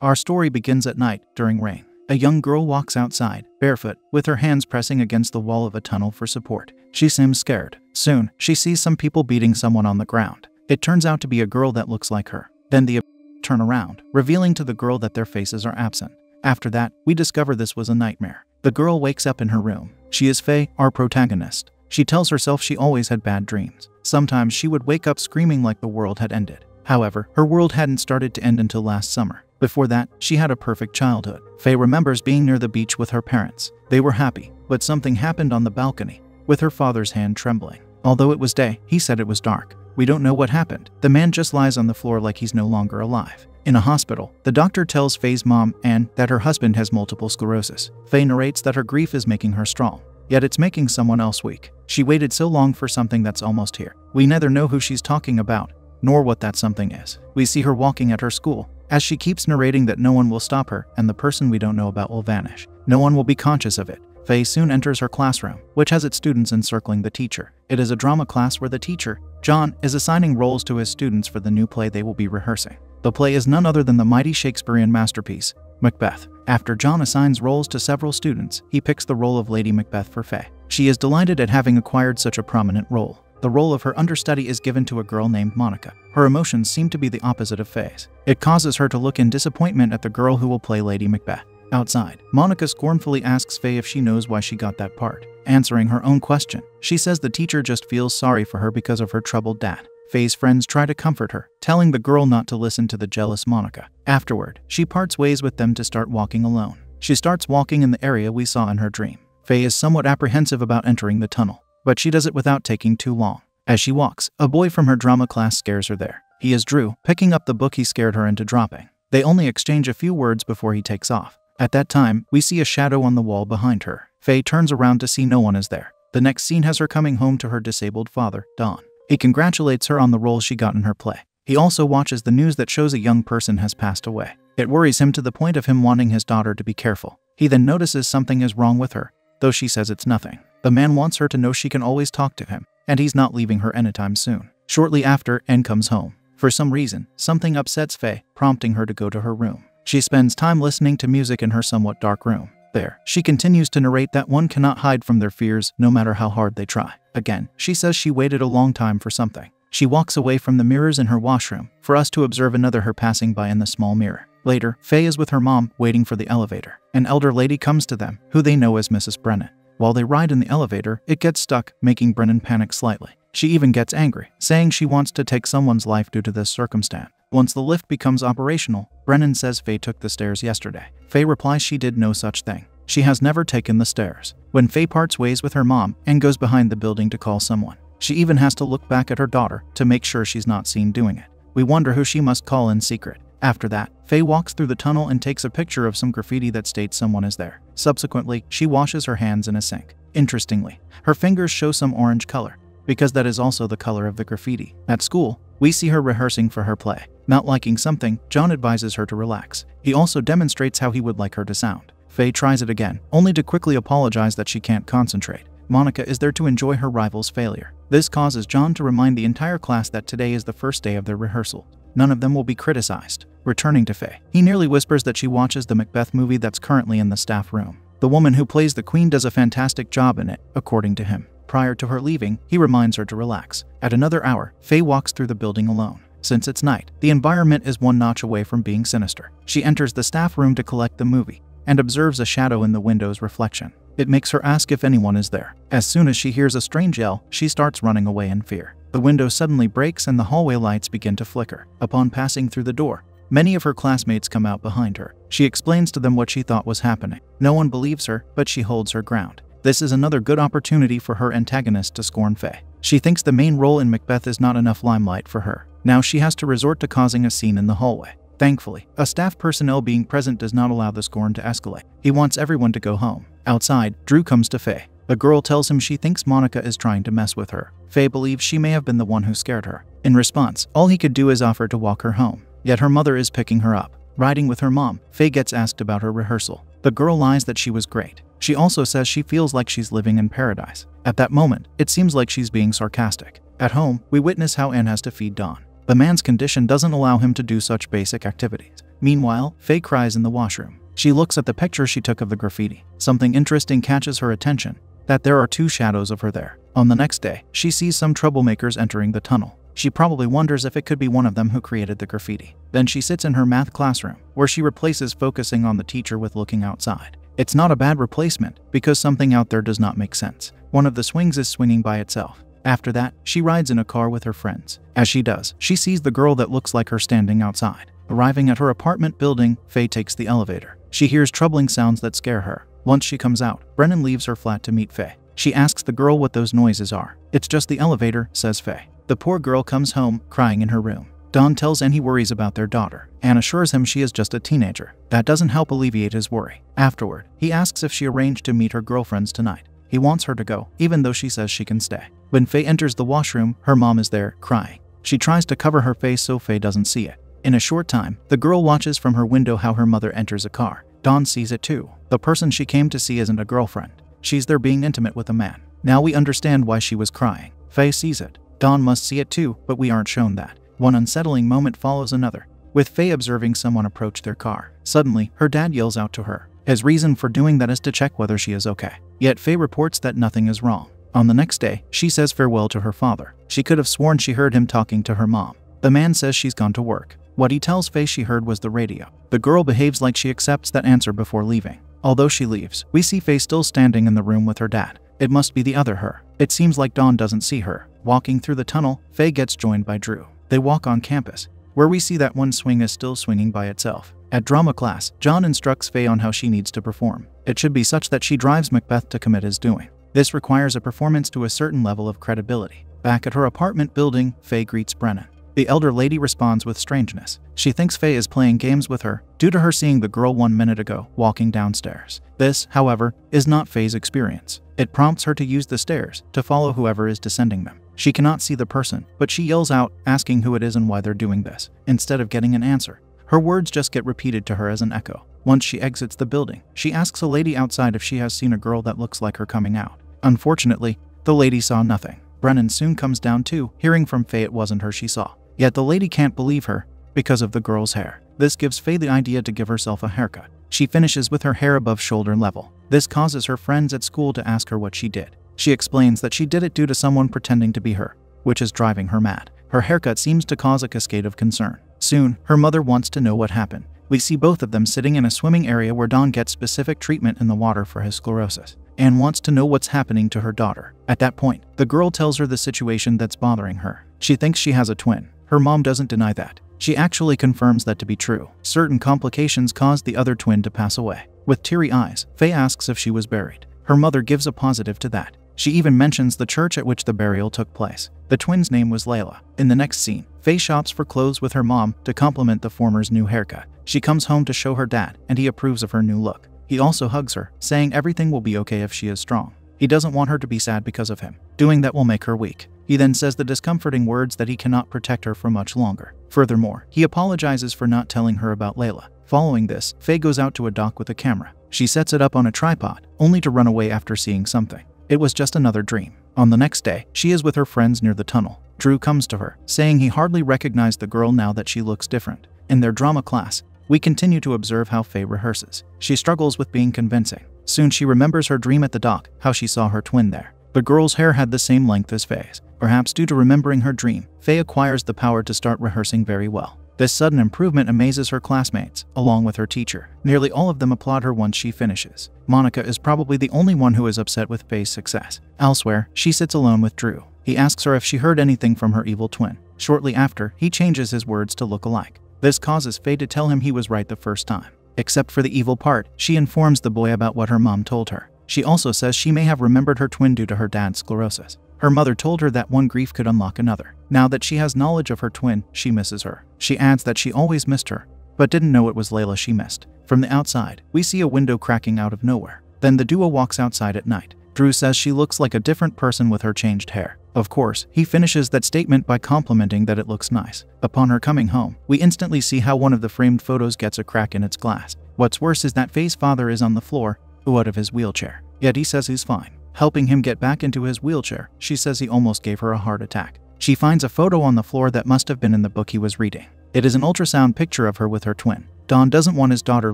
Our story begins at night, during rain. A young girl walks outside, barefoot, with her hands pressing against the wall of a tunnel for support. She seems scared. Soon, she sees some people beating someone on the ground. It turns out to be a girl that looks like her. Then the turn around, revealing to the girl that their faces are absent. After that, we discover this was a nightmare. The girl wakes up in her room. She is Faye, our protagonist. She tells herself she always had bad dreams. Sometimes she would wake up screaming like the world had ended. However, her world hadn't started to end until last summer. Before that, she had a perfect childhood. Faye remembers being near the beach with her parents. They were happy, but something happened on the balcony, with her father's hand trembling. Although it was day, he said it was dark. We don't know what happened. The man just lies on the floor like he's no longer alive. In a hospital, the doctor tells Faye's mom, Anne, that her husband has multiple sclerosis. Faye narrates that her grief is making her strong, yet it's making someone else weak. She waited so long for something that's almost here. We neither know who she's talking about, nor what that something is. We see her walking at her school, as she keeps narrating that no one will stop her and the person we don't know about will vanish. No one will be conscious of it. Faye soon enters her classroom, which has its students encircling the teacher. It is a drama class where the teacher, John, is assigning roles to his students for the new play they will be rehearsing. The play is none other than the mighty Shakespearean masterpiece, Macbeth. After John assigns roles to several students, he picks the role of Lady Macbeth for Faye. She is delighted at having acquired such a prominent role. The role of her understudy is given to a girl named Monica. Her emotions seem to be the opposite of Faye's. It causes her to look in disappointment at the girl who will play Lady Macbeth. Outside, Monica scornfully asks Faye if she knows why she got that part. Answering her own question, she says the teacher just feels sorry for her because of her troubled dad. Faye's friends try to comfort her, telling the girl not to listen to the jealous Monica. Afterward, she parts ways with them to start walking alone. She starts walking in the area we saw in her dream. Faye is somewhat apprehensive about entering the tunnel, but she does it without taking too long. As she walks, a boy from her drama class scares her there. He is Drew, picking up the book he scared her into dropping. They only exchange a few words before he takes off. At that time, we see a shadow on the wall behind her. Faye turns around to see no one is there. The next scene has her coming home to her disabled father, Don. He congratulates her on the role she got in her play. He also watches the news that shows a young person has passed away. It worries him to the point of him wanting his daughter to be careful. He then notices something is wrong with her, though she says it's nothing. The man wants her to know she can always talk to him, and he's not leaving her anytime soon. Shortly after, Anne comes home. For some reason, something upsets Faye, prompting her to go to her room. She spends time listening to music in her somewhat dark room. There, she continues to narrate that one cannot hide from their fears, no matter how hard they try. Again, she says she waited a long time for something. She walks away from the mirrors in her washroom, for us to observe another her passing by in the small mirror. Later, Faye is with her mom, waiting for the elevator. An elder lady comes to them, who they know as Mrs. Brennan. While they ride in the elevator, it gets stuck, making Brennan panic slightly. She even gets angry, saying she wants to take someone's life due to this circumstance. Once the lift becomes operational, Brennan says Faye took the stairs yesterday. Faye replies she did no such thing. She has never taken the stairs. When Faye parts ways with her mom and goes behind the building to call someone, she even has to look back at her daughter to make sure she's not seen doing it. We wonder who she must call in secret. After that, Faye walks through the tunnel and takes a picture of some graffiti that states someone is there. Subsequently, she washes her hands in a sink. Interestingly, her fingers show some orange color, because that is also the color of the graffiti. At school, we see her rehearsing for her play. Not liking something, John advises her to relax. He also demonstrates how he would like her to sound. Faye tries it again, only to quickly apologize that she can't concentrate. Monica is there to enjoy her rival's failure. This causes John to remind the entire class that today is the first day of their rehearsal. None of them will be criticized. Returning to Faye, he nearly whispers that she watches the Macbeth movie that's currently in the staff room. The woman who plays the queen does a fantastic job in it, according to him. Prior to her leaving, he reminds her to relax. At another hour, Faye walks through the building alone. Since it's night, the environment is one notch away from being sinister. She enters the staff room to collect the movie, and observes a shadow in the window's reflection. It makes her ask if anyone is there. As soon as she hears a strange yell, she starts running away in fear. The window suddenly breaks and the hallway lights begin to flicker. Upon passing through the door, many of her classmates come out behind her. She explains to them what she thought was happening. No one believes her, but she holds her ground. This is another good opportunity for her antagonist to scorn Faye. She thinks the main role in Macbeth is not enough limelight for her. Now she has to resort to causing a scene in the hallway. Thankfully, a staff personnel being present does not allow the scorn to escalate. He wants everyone to go home. Outside, Drew comes to Faye. The girl tells him she thinks Monica is trying to mess with her. Faye believes she may have been the one who scared her. In response, all he could do is offer to walk her home. Yet her mother is picking her up. Riding with her mom, Faye gets asked about her rehearsal. The girl lies that she was great. She also says she feels like she's living in paradise. At that moment, it seems like she's being sarcastic. At home, we witness how Anne has to feed Don. The man's condition doesn't allow him to do such basic activities. Meanwhile, Faye cries in the washroom. She looks at the picture she took of the graffiti. Something interesting catches her attention, that there are 2 shadows of her there. On the next day, she sees some troublemakers entering the tunnel. She probably wonders if it could be one of them who created the graffiti. Then she sits in her math classroom, where she replaces focusing on the teacher with looking outside. It's not a bad replacement, because something out there does not make sense. One of the swings is swinging by itself. After that, she rides in a car with her friends. As she does, she sees the girl that looks like her standing outside. Arriving at her apartment building, Faye takes the elevator. She hears troubling sounds that scare her. Once she comes out, Brennan leaves her flat to meet Faye. She asks the girl what those noises are. It's just the elevator, says Faye. The poor girl comes home, crying in her room. Don tells Anne he worries about their daughter. Anne assures him she is just a teenager. That doesn't help alleviate his worry. Afterward, he asks if she arranged to meet her girlfriends tonight. He wants her to go, even though she says she can stay. When Faye enters the washroom, her mom is there, crying. She tries to cover her face so Faye doesn't see it. In a short time, the girl watches from her window how her mother enters a car. Dawn sees it too. The person she came to see isn't a girlfriend. She's there being intimate with a man. Now we understand why she was crying. Faye sees it. Dawn must see it too, but we aren't shown that. One unsettling moment follows another, with Faye observing someone approach their car. Suddenly, her dad yells out to her. His reason for doing that is to check whether she is okay. Yet Faye reports that nothing is wrong. On the next day, she says farewell to her father. She could have sworn she heard him talking to her mom. The man says she's gone to work. What he tells Faye she heard was the radio. The girl behaves like she accepts that answer before leaving. Although she leaves, we see Faye still standing in the room with her dad. It must be the other her. It seems like Dawn doesn't see her. Walking through the tunnel, Faye gets joined by Drew. They walk on campus, where we see that one swing is still swinging by itself. At drama class, John instructs Faye on how she needs to perform. It should be such that she drives Macbeth to commit his doing. This requires a performance to a certain level of credibility. Back at her apartment building, Faye greets Brennan. The elder lady responds with strangeness. She thinks Faye is playing games with her, due to her seeing the girl 1 minute ago walking downstairs. This, however, is not Faye's experience. It prompts her to use the stairs to follow whoever is descending them. She cannot see the person, but she yells out, asking who it is and why they're doing this. Instead of getting an answer, her words just get repeated to her as an echo. Once she exits the building, she asks a lady outside if she has seen a girl that looks like her coming out. Unfortunately, the lady saw nothing. Brennan soon comes down too, hearing from Faye it wasn't her she saw. Yet the lady can't believe her, because of the girl's hair. This gives Faye the idea to give herself a haircut. She finishes with her hair above shoulder level. This causes her friends at school to ask her what she did. She explains that she did it due to someone pretending to be her, which is driving her mad. Her haircut seems to cause a cascade of concern. Soon, her mother wants to know what happened. We see both of them sitting in a swimming area where Don gets specific treatment in the water for his sclerosis. Anne wants to know what's happening to her daughter. At that point, the girl tells her the situation that's bothering her. She thinks she has a twin. Her mom doesn't deny that. She actually confirms that to be true. Certain complications caused the other twin to pass away. With teary eyes, Faye asks if she was buried. Her mother gives a positive to that. She even mentions the church at which the burial took place. The twin's name was Layla. In the next scene, Faye shops for clothes with her mom to compliment the former's new haircut. She comes home to show her dad, and he approves of her new look. He also hugs her, saying everything will be okay if she is strong. He doesn't want her to be sad because of him. Doing that will make her weak. He then says the discomforting words that he cannot protect her for much longer. Furthermore, he apologizes for not telling her about Layla. Following this, Faye goes out to a dock with a camera. She sets it up on a tripod, only to run away after seeing something. It was just another dream. On the next day, she is with her friends near the tunnel. Drew comes to her, saying he hardly recognized the girl now that she looks different. In their drama class, we continue to observe how Faye rehearses. She struggles with being convincing. Soon she remembers her dream at the dock, how she saw her twin there. The girl's hair had the same length as Faye's. Perhaps due to remembering her dream, Faye acquires the power to start rehearsing very well. This sudden improvement amazes her classmates, along with her teacher. Nearly all of them applaud her once she finishes. Monica is probably the only one who is upset with Faye's success. Elsewhere, she sits alone with Drew. He asks her if she heard anything from her evil twin. Shortly after, he changes his words to look alike. This causes Faye to tell him he was right the first time. Except for the evil part, she informs the boy about what her mom told her. She also says she may have remembered her twin due to her dad's sclerosis. Her mother told her that one grief could unlock another. Now that she has knowledge of her twin, she misses her. She adds that she always missed her, but didn't know it was Layla she missed. From the outside, we see a window cracking out of nowhere. Then the duo walks outside at night. Drew says she looks like a different person with her changed hair. Of course, he finishes that statement by complimenting that it looks nice. Upon her coming home, we instantly see how one of the framed photos gets a crack in its glass. What's worse is that Faye's father is on the floor, out of his wheelchair. Yet he says he's fine. Helping him get back into his wheelchair, she says he almost gave her a heart attack. She finds a photo on the floor that must have been in the book he was reading. It is an ultrasound picture of her with her twin. Don doesn't want his daughter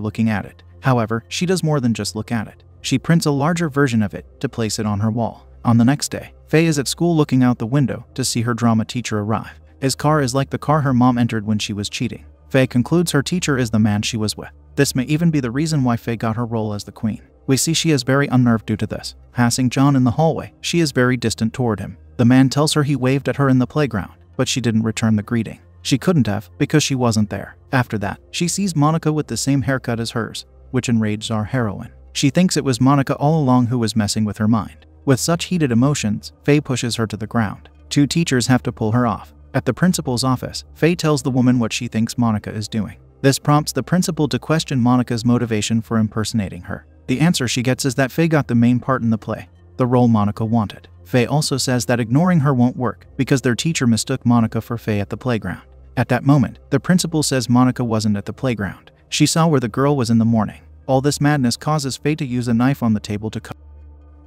looking at it. However, she does more than just look at it. She prints a larger version of it to place it on her wall. On the next day, Faye is at school looking out the window to see her drama teacher arrive. His car is like the car her mom entered when she was cheating. Faye concludes her teacher is the man she was with. This may even be the reason why Faye got her role as the queen. We see she is very unnerved due to this. Passing John in the hallway, she is very distant toward him. The man tells her he waved at her in the playground, but she didn't return the greeting. She couldn't have, because she wasn't there. After that, she sees Monica with the same haircut as hers, which enrages our heroine. She thinks it was Monica all along who was messing with her mind. With such heated emotions, Faye pushes her to the ground. Two teachers have to pull her off. At the principal's office, Faye tells the woman what she thinks Monica is doing. This prompts the principal to question Monica's motivation for impersonating her. The answer she gets is that Faye got the main part in the play, the role Monica wanted. Faye also says that ignoring her won't work because their teacher mistook Monica for Faye at the playground. At that moment, the principal says Monica wasn't at the playground. She saw where the girl was in the morning. All this madness causes Faye to use a knife on the table to cut.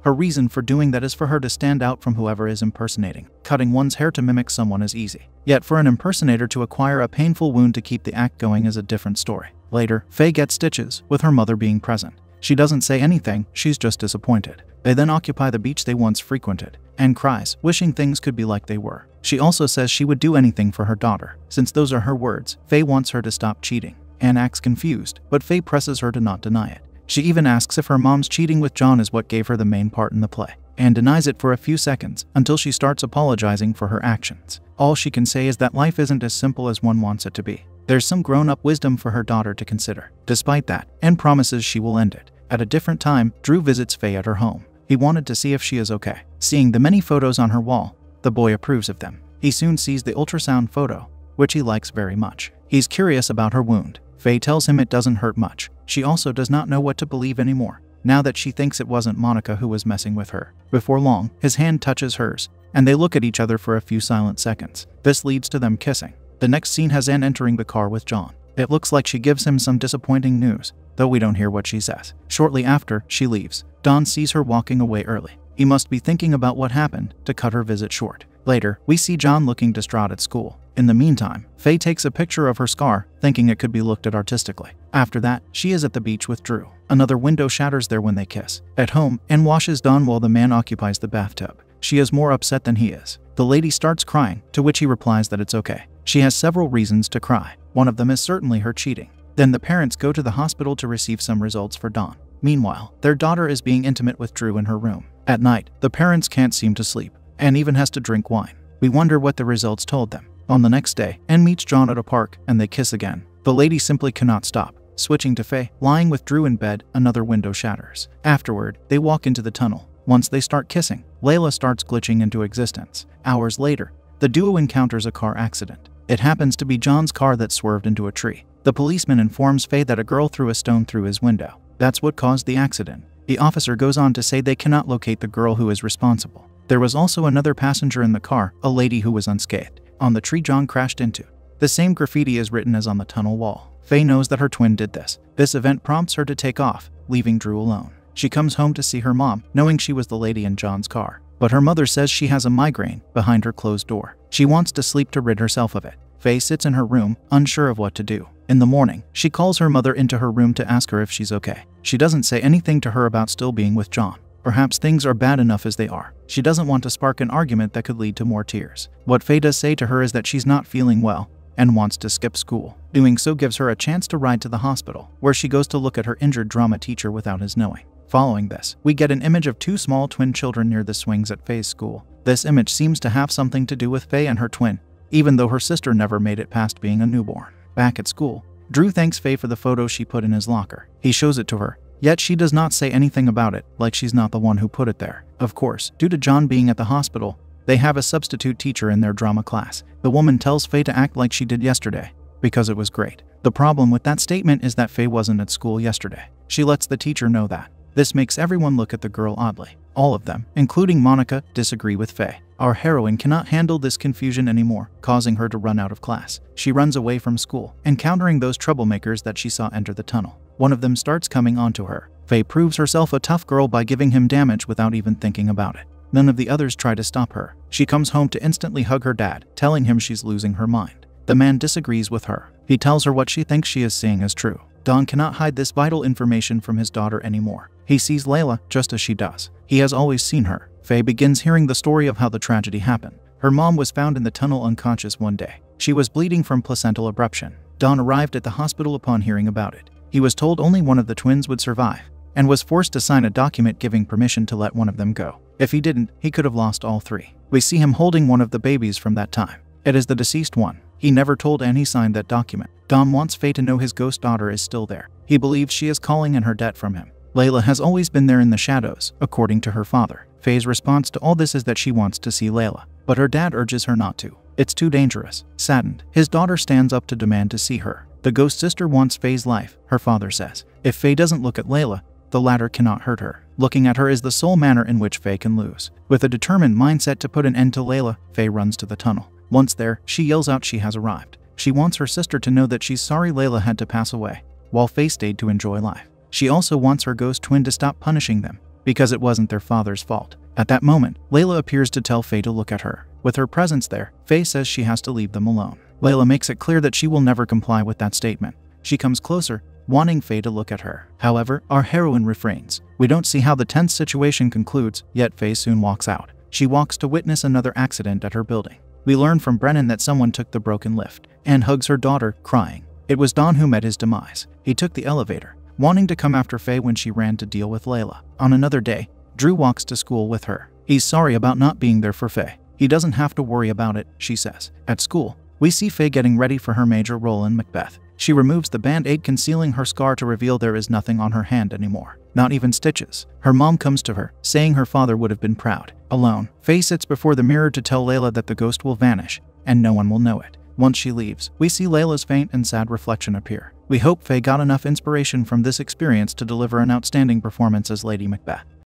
Her reason for doing that is for her to stand out from whoever is impersonating. Cutting one's hair to mimic someone is easy. Yet for an impersonator to acquire a painful wound to keep the act going is a different story. Later, Faye gets stitches, with her mother being present. She doesn't say anything, she's just disappointed. They then occupy the beach they once frequented, and cries, wishing things could be like they were. She also says she would do anything for her daughter. Since those are her words, Faye wants her to stop cheating. Anne acts confused, but Faye presses her to not deny it. She even asks if her mom's cheating with John is what gave her the main part in the play. Anne denies it for a few seconds, until she starts apologizing for her actions. All she can say is that life isn't as simple as one wants it to be. There's some grown-up wisdom for her daughter to consider. Despite that, Anne promises she will end it. At a different time, Drew visits Faye at her home. He wanted to see if she is okay. Seeing the many photos on her wall, the boy approves of them. He soon sees the ultrasound photo, which he likes very much. He's curious about her wound. Faye tells him it doesn't hurt much. She also does not know what to believe anymore, now that she thinks it wasn't Monica who was messing with her. Before long, his hand touches hers, and they look at each other for a few silent seconds. This leads to them kissing. The next scene has Anne entering the car with John. It looks like she gives him some disappointing news, though we don't hear what she says. Shortly after, she leaves. Don sees her walking away early. He must be thinking about what happened to cut her visit short. Later, we see John looking distraught at school. In the meantime, Faye takes a picture of her scar, thinking it could be looked at artistically. After that, she is at the beach with Drew. Another window shatters there when they kiss. At home, Anne washes Don while the man occupies the bathtub. She is more upset than he is. The lady starts crying, to which he replies that it's okay. She has several reasons to cry. One of them is certainly her cheating. Then the parents go to the hospital to receive some results for Don. Meanwhile, their daughter is being intimate with Drew in her room. At night, the parents can't seem to sleep. Anne even has to drink wine. We wonder what the results told them. On the next day, Anne meets John at a park, and they kiss again. The lady simply cannot stop. Switching to Faye, lying with Drew in bed, another window shatters. Afterward, they walk into the tunnel. Once they start kissing, Layla starts glitching into existence. Hours later, the duo encounters a car accident. It happens to be John's car that swerved into a tree. The policeman informs Faye that a girl threw a stone through his window. That's what caused the accident. The officer goes on to say they cannot locate the girl who is responsible. There was also another passenger in the car, a lady who was unscathed. On the tree John crashed into, the same graffiti is written as on the tunnel wall. Faye knows that her twin did this. This event prompts her to take off, leaving Drew alone. She comes home to see her mom, knowing she was the lady in John's car. But her mother says she has a migraine behind her closed door. She wants to sleep to rid herself of it. Faye sits in her room, unsure of what to do. In the morning, she calls her mother into her room to ask her if she's okay. She doesn't say anything to her about still being with John. Perhaps things are bad enough as they are. She doesn't want to spark an argument that could lead to more tears. What Faye does say to her is that she's not feeling well and wants to skip school. Doing so gives her a chance to ride to the hospital, where she goes to look at her injured drama teacher without his knowing. Following this, we get an image of two small twin children near the swings at Faye's school. This image seems to have something to do with Faye and her twin, even though her sister never made it past being a newborn. Back at school, Drew thanks Faye for the photo she put in his locker. He shows it to her, yet she does not say anything about it, like she's not the one who put it there. Of course, due to John being at the hospital, they have a substitute teacher in their drama class. The woman tells Faye to act like she did yesterday, because it was great. The problem with that statement is that Faye wasn't at school yesterday. She lets the teacher know that. This makes everyone look at the girl oddly. All of them, including Monica, disagree with Faye. Our heroine cannot handle this confusion anymore, causing her to run out of class. She runs away from school, encountering those troublemakers that she saw enter the tunnel. One of them starts coming onto her. Faye proves herself a tough girl by giving him damage without even thinking about it. None of the others try to stop her. She comes home to instantly hug her dad, telling him she's losing her mind. The man disagrees with her. He tells her what she thinks she is seeing is true. Don cannot hide this vital information from his daughter anymore. He sees Layla just as she does. He has always seen her. Faye begins hearing the story of how the tragedy happened. Her mom was found in the tunnel unconscious one day. She was bleeding from placental abruption. Don arrived at the hospital upon hearing about it. He was told only one of the twins would survive, and was forced to sign a document giving permission to let one of them go. If he didn't, he could have lost all three. We see him holding one of the babies from that time. It is the deceased one. He never told Anne he signed that document. Don wants Faye to know his ghost daughter is still there. He believes she is calling in her debt from him. Layla has always been there in the shadows, according to her father. Faye's response to all this is that she wants to see Layla, but her dad urges her not to. It's too dangerous. Saddened, his daughter stands up to demand to see her. The ghost sister wants Faye's life, her father says. If Faye doesn't look at Layla, the latter cannot hurt her. Looking at her is the sole manner in which Faye can lose. With a determined mindset to put an end to Layla, Faye runs to the tunnel. Once there, she yells out she has arrived. She wants her sister to know that she's sorry Layla had to pass away, while Faye stayed to enjoy life. She also wants her ghost twin to stop punishing them, because it wasn't their father's fault. At that moment, Layla appears to tell Faye to look at her. With her presence there, Faye says she has to leave them alone. Layla makes it clear that she will never comply with that statement. She comes closer, wanting Faye to look at her. However, our heroine refrains. We don't see how the tense situation concludes, yet Faye soon walks out. She walks to witness another accident at her building. We learn from Brennan that someone took the broken lift. Anne hugs her daughter, crying. It was Don who met his demise. He took the elevator, wanting to come after Faye when she ran to deal with Layla. On another day, Drew walks to school with her. He's sorry about not being there for Faye. He doesn't have to worry about it, she says. At school, we see Faye getting ready for her major role in Macbeth. She removes the band-aid concealing her scar to reveal there is nothing on her hand anymore. Not even stitches. Her mom comes to her, saying her father would have been proud. Alone, Faye sits before the mirror to tell Layla that the ghost will vanish, and no one will know it. Once she leaves, we see Layla's faint and sad reflection appear. We hope Faye got enough inspiration from this experience to deliver an outstanding performance as Lady Macbeth.